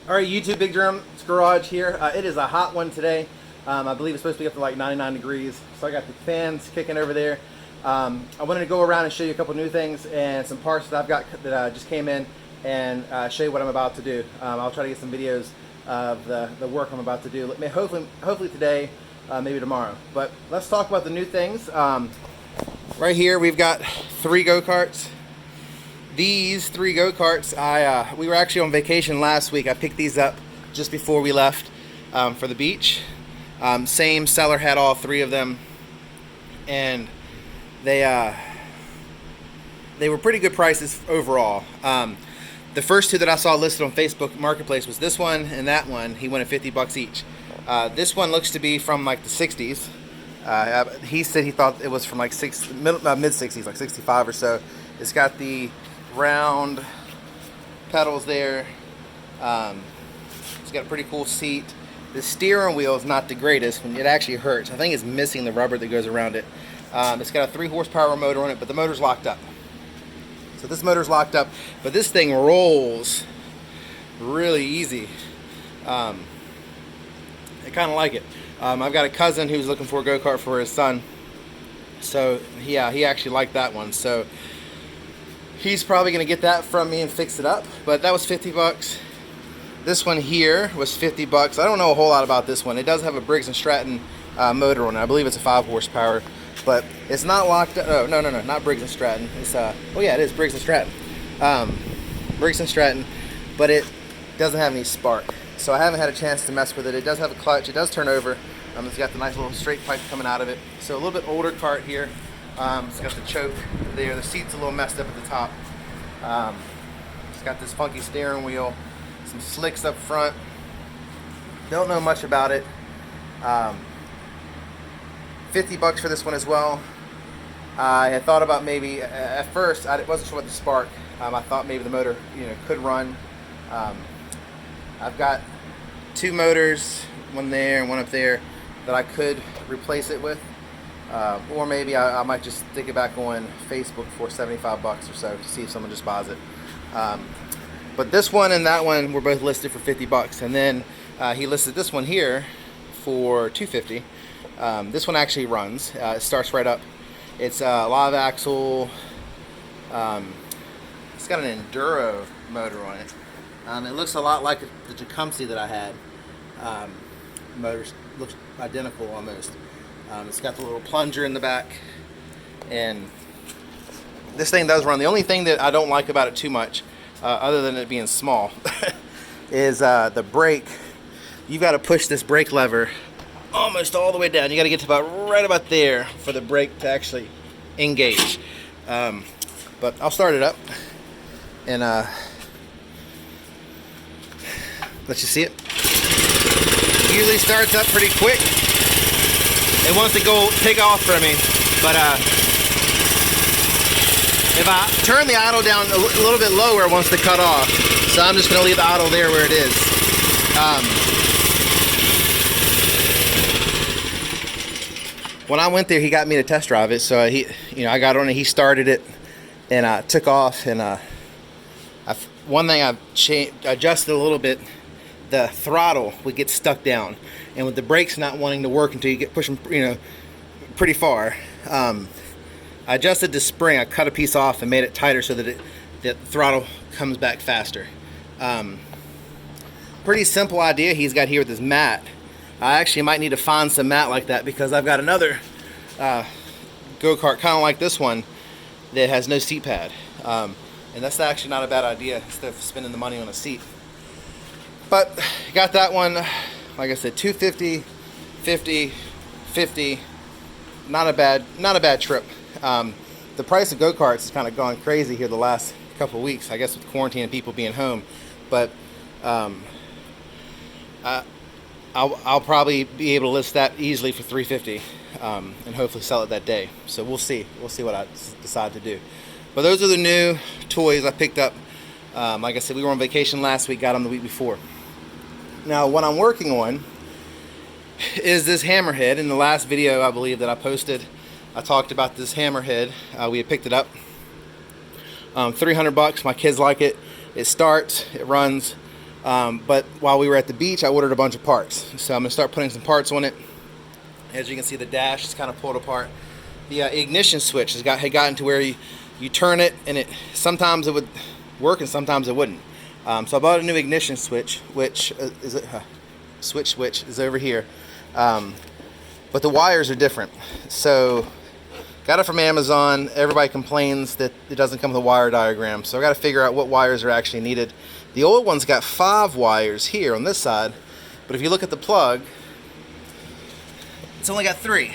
All right, YouTube Big Drum's Garage here. It is a hot one today. I believe it's supposed to be up to like 99 degrees. So I got the fans kicking over there. I wanted to go around and show you a couple new things and some parts that I've got that just came in and show you what I'm about to do. I'll try to get some videos of the work I'm about to do. Hopefully today, maybe tomorrow. But let's talk about the new things. Right here we've got 3 go-karts. These 3 go-karts, we were actually on vacation last week. I picked these up just before we left for the beach. Same seller had all 3 of them, and they were pretty good prices overall. The first 2 that I saw listed on Facebook Marketplace was this one and that one. He wanted 50 bucks each. This one looks to be from like the 60s. He said he thought it was from like mid-60s, like 65 or so. It's got the round pedals there. It's got a pretty cool seat. The steering wheel is not the greatest. It actually hurts. I think it's missing the rubber that goes around it. It's got a 3 horsepower motor on it, but the motor's locked up. So this motor's locked up, but this thing rolls really easy. I kind of like it. I've got a cousin who's looking for a go-kart for his son. So yeah, he actually liked that one. So he's probably going to get that from me and fix it up. But that was 50 bucks. This one here was 50 bucks. I don't know a whole lot about this one. It does have a Briggs & Stratton motor on it. I believe it's a 5 horsepower. But it's not locked up. Oh, no, not Briggs & Stratton. It's, oh yeah, it is Briggs & Stratton. Briggs & Stratton. But it doesn't have any spark. So I haven't had a chance to mess with it. It does have a clutch. It does turn over. It's got the nice little straight pipe coming out of it. So a little bit older kart here. It's got the choke there. The seat's a little messed up at the top. It's got this funky steering wheel. Some slicks up front. Don't know much about it. 50 bucks for this one as well. I had thought about maybe, at first, I wasn't sure what the spark. I thought maybe the motor, could run. I've got 2 motors, one there and one up there, that I could replace it with. Or maybe I might just stick it back on Facebook for 75 bucks or so to see if someone just buys it. But this one and that one were both listed for 50 bucks. And then he listed this one here for 250. This one actually runs. It starts right up. It's a live axle. It's got an enduro motor on it. It looks a lot like the Tecumseh that I had. Motor looks identical almost. It's got the little plunger in the back, and this thing does run. The only thing that I don't like about it too much, other than it being small, is the brake. You've got to push this brake lever almost all the way down. You got to get to right about there for the brake to actually engage. But I'll start it up and let you see it. Usually starts up pretty quick. It wants to go take off for me, but if I turn the idle down a little bit lower, it wants to cut off. So I'm just going to leave the idle there where it is. When I went there, he got me to test drive it. So I got on it, he started it, and I took off. And one thing I've adjusted a little bit. The throttle would get stuck down, and with the brakes not wanting to work until you get pushing, pretty far. I adjusted the spring. I cut a piece off and made it tighter so that the throttle comes back faster. Pretty simple idea he's got here with his mat. I actually might need to find some mat like that because I've got another go-kart kind of like this one that has no seat pad, and that's actually not a bad idea instead of spending the money on a seat. But got that one, like I said, 250, 50, 50. Not a bad trip. The price of go-karts has kind of gone crazy here the last couple of weeks, I guess, with quarantine and people being home. But I'll probably be able to list that easily for 350, and hopefully sell it that day. So we'll see. We'll see what I decide to do. But those are the new toys I picked up. Like I said, we were on vacation last week, got them the week before. Now, what I'm working on is this Hammerhead. In the last video, I believe, that I posted, I talked about this Hammerhead. We had picked it up. 300 bucks. My kids like it. It starts, it runs. But while we were at the beach, I ordered a bunch of parts. So I'm going to start putting some parts on it. As you can see, the dash is kind of pulled apart. The ignition switch had gotten to where you turn it, and sometimes it would work and sometimes it wouldn't. So I bought a new ignition switch, which is over here. But the wires are different. So got it from Amazon. Everybody complains that it doesn't come with a wire diagram. So I got to figure out what wires are actually needed. The old one's got 5 wires here on this side, but if you look at the plug, it's only got 3.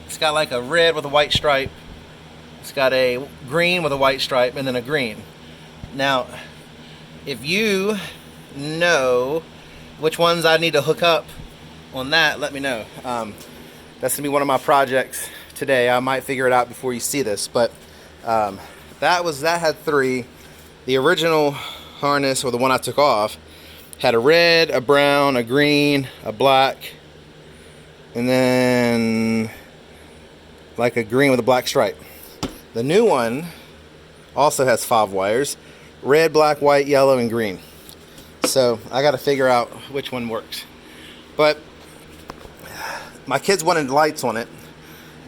It's got like a red with a white stripe. It's got a green with a white stripe, and then a green. Now, if you know which ones I need to hook up on that, let me know. That's gonna be one of my projects today. I might figure it out before you see this, but that had 3. The original harness, or the one I took off, had a red, a brown, a green, a black, and then like a green with a black stripe. The new one also has 5 wires: red, black, white, yellow, and green. So I got to figure out which one works. But my kids wanted lights on it.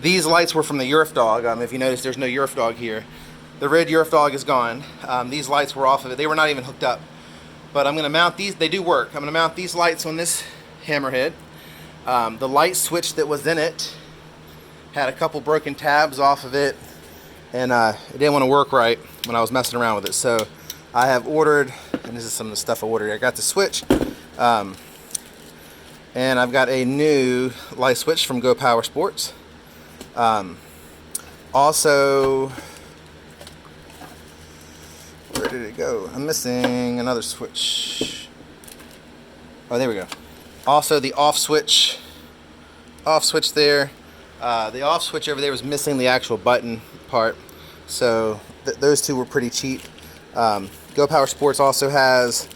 These lights were from the Earth Dog. If you notice, there's no Earth Dog here. The red Earth Dog is gone. These lights were off of it. They were not even hooked up. But I'm going to mount these. They do work. I'm going to mount these lights on this Hammerhead. The light switch that was in it had a couple broken tabs off of it, and it didn't want to work right when I was messing around with it. So I have ordered, and this is some of the stuff I ordered. I got the switch, and I've got a new light switch from Go Power Sports. Also, where did it go? I'm missing another switch. Oh, there we go. Also, the off switch there. The off switch over there was missing the actual button part, so those two were pretty cheap. Go Power Sports also has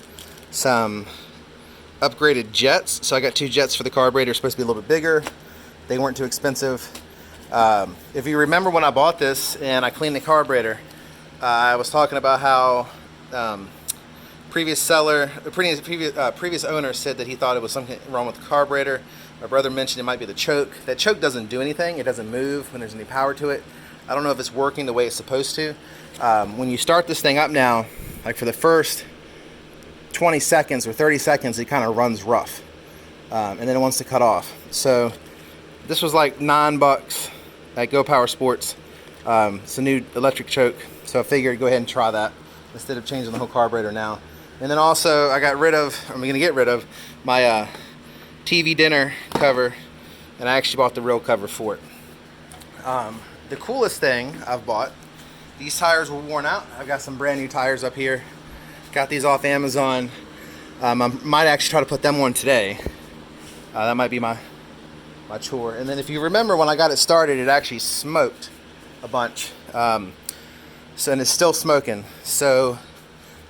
some upgraded jets, so I got 2 jets for the carburetor. Supposed to be a little bit bigger. They weren't too expensive. If you remember when I bought this and I cleaned the carburetor, I was talking about how previous owner said that he thought it was something wrong with the carburetor. My brother mentioned it might be the choke. That choke doesn't do anything. It doesn't move when there's any power to it. I don't know if it's working the way it's supposed to. When you start this thing up now, like for the first 20 seconds or 30 seconds, it kind of runs rough. And then it wants to cut off. So this was like $9 at Go Power Sports. It's a new electric choke. So I figured go ahead and try that instead of changing the whole carburetor now. And then also I'm going to get rid of my TV dinner cover, and I actually bought the real cover for it. The coolest thing I've bought, these tires were worn out. I've got some brand new tires up here. Got these off Amazon. I might actually try to put them on today. That might be my chore. And then if you remember when I got it started, it actually smoked a bunch. And it's still smoking. So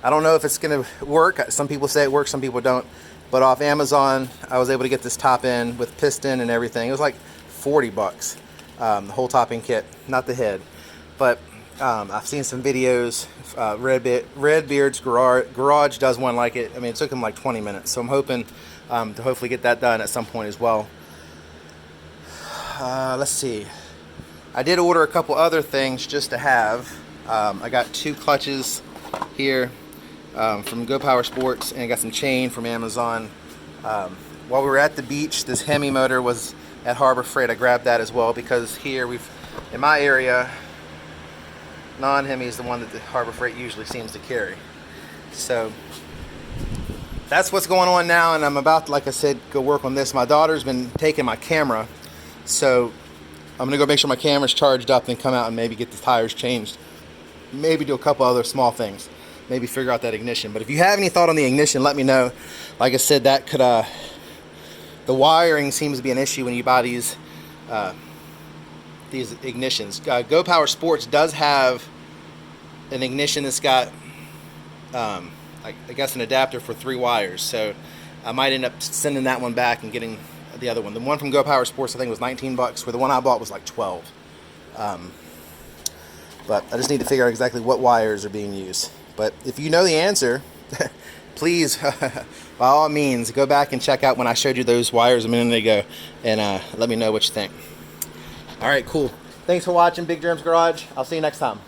I don't know if it's going to work. Some people say it works, some people don't. But off Amazon, I was able to get this top end with piston and everything. It was like $40, the whole topping kit, not the head. But I've seen some videos. Redbeard's Garage does one like it. I mean, it took him like 20 minutes. So I'm hoping to hopefully get that done at some point as well. Let's see. I did order a couple other things just to have. I got 2 clutches here from Go Power Sports, and I got some chain from Amazon. While we were at the beach, this Hemi motor was at Harbor Freight. I grabbed that as well because here in my area, non-Hemi is the one that the Harbor Freight usually seems to carry. So that's what's going on now, and I'm about to, like I said, go work on this. My daughter's been taking my camera, so I'm gonna go make sure my camera's charged up and come out and maybe get the tires changed. Maybe do a couple other small things. Maybe figure out that ignition. But if you have any thought on the ignition, let me know. Like I said, that could the wiring seems to be an issue when you buy these ignitions. Go Power Sports does have an ignition that's got I guess an adapter for 3 wires. So I might end up sending that one back and getting the other one. The one from Go Power Sports I think was $19, where the one I bought was like 12. But I just need to figure out exactly what wires are being used. But if you know the answer, please, by all means, go back and check out when I showed you those wires a minute ago, and let me know what you think. All right, cool. Thanks for watching Big Germ's Garage. I'll see you next time.